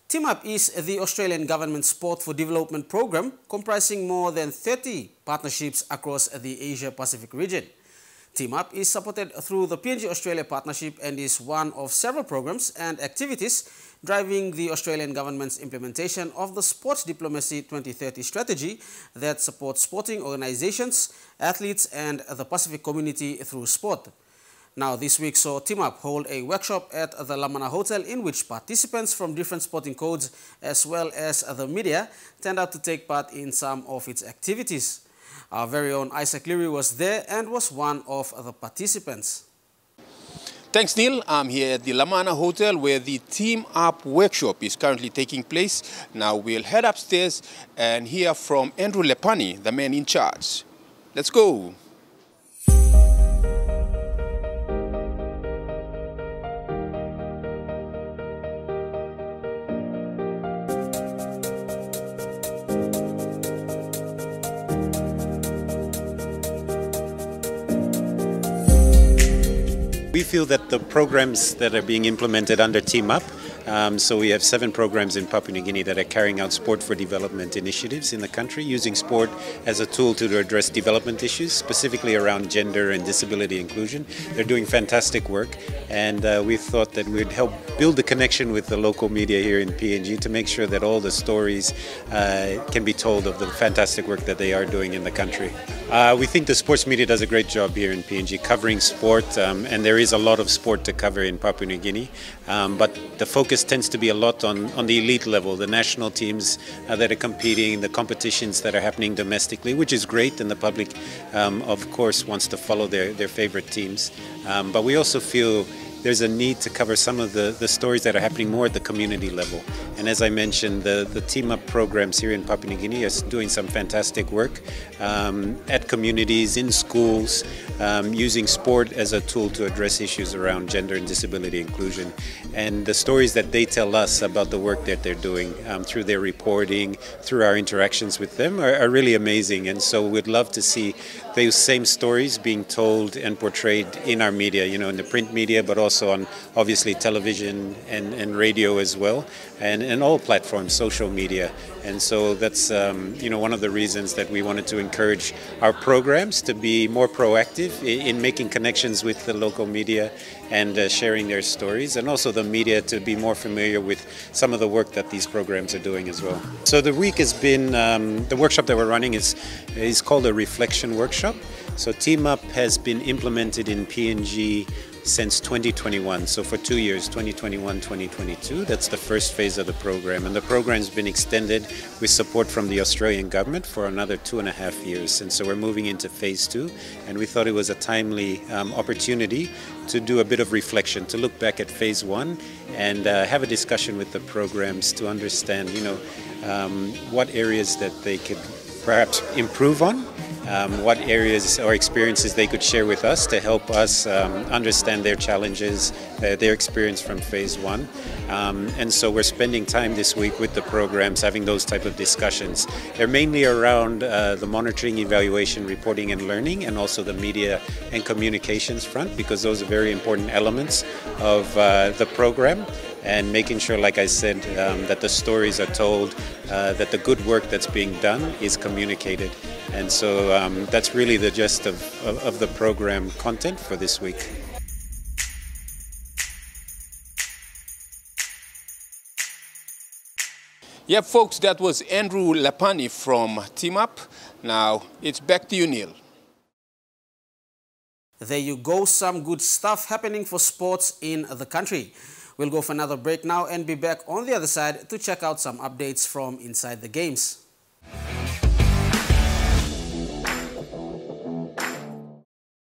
Team Up is the Australian Government Sport for Development program comprising more than 30 partnerships across the Asia-Pacific region. Team Up is supported through the PNG-Australia partnership and is one of several programs and activities driving the Australian government's implementation of the Sports Diplomacy 2030 strategy that supports sporting organizations, athletes and the Pacific community through sport. Now, this week saw Team Up hold a workshop at the Lamana Hotel in which participants from different sporting codes as well as the media turned out to take part in some of its activities. Our very own Isaac Leary was there and was one of the participants. Thanks, Neil. I'm here at the Lamana Hotel where the Team Up workshop is currently taking place. Now we'll head upstairs and hear from Andrew Lepani, the man in charge. Let's go. We feel that the programs that are being implemented under Team Up, so we have 7 programs in Papua New Guinea that are carrying out sport for development initiatives in the country, using sport as a tool to address development issues, specifically around gender and disability inclusion. They're doing fantastic work, and we thought that we'd help build the connection with the local media here in PNG to make sure that all the stories can be told of the fantastic work that they are doing in the country. We think the sports media does a great job here in PNG covering sport, and there is a lot of sport to cover in Papua New Guinea, but the focus tends to be a lot on the elite level, the national teams that are competing, the competitions that are happening domestically, which is great, and the public of course wants to follow their favorite teams. But we also feel there's a need to cover some of the stories that are happening more at the community level. And as I mentioned, the Team Up programs here in Papua New Guinea are doing some fantastic work at communities, in schools, using sport as a tool to address issues around gender and disability inclusion. And the stories that they tell us about the work that they're doing through their reporting, through our interactions with them are really amazing. And so we'd love to see those same stories being told and portrayed in our media, you know, in the print media, but also on obviously television and radio as well, and all platforms, social media. And so that's you know, one of the reasons that we wanted to encourage our programs to be more proactive in making connections with the local media and sharing their stories, and also the media to be more familiar with some of the work that these programs are doing as well. So the week has been, the workshop that we're running is called a reflection workshop. So Team Up has been implemented in PNG since 2021, so for 2 years, 2021-2022. That's the first phase of the program, and the program's been extended with support from the Australian government for another 2.5 years, and so we're moving into phase 2, and we thought it was a timely opportunity to do a bit of reflection, to look back at phase 1 and have a discussion with the programs to understand, you know, what areas that they could perhaps improve on, what areas or experiences they could share with us to help us understand their challenges, their experience from phase 1. And so we're spending time this week with the programs having those type of discussions. They're mainly around the monitoring, evaluation, reporting and learning, and also the media and communications front, because those are very important elements of the program. And making sure, like I said, that the stories are told, that the good work that's being done is communicated. And so that's really the gist of the program content for this week. Yeah, folks, that was Andrew Lepani from Team Up. Now it's back to you, Neil. There you go, some good stuff happening for sports in the country. We'll go for another break now and be back on the other side to check out some updates from inside the games.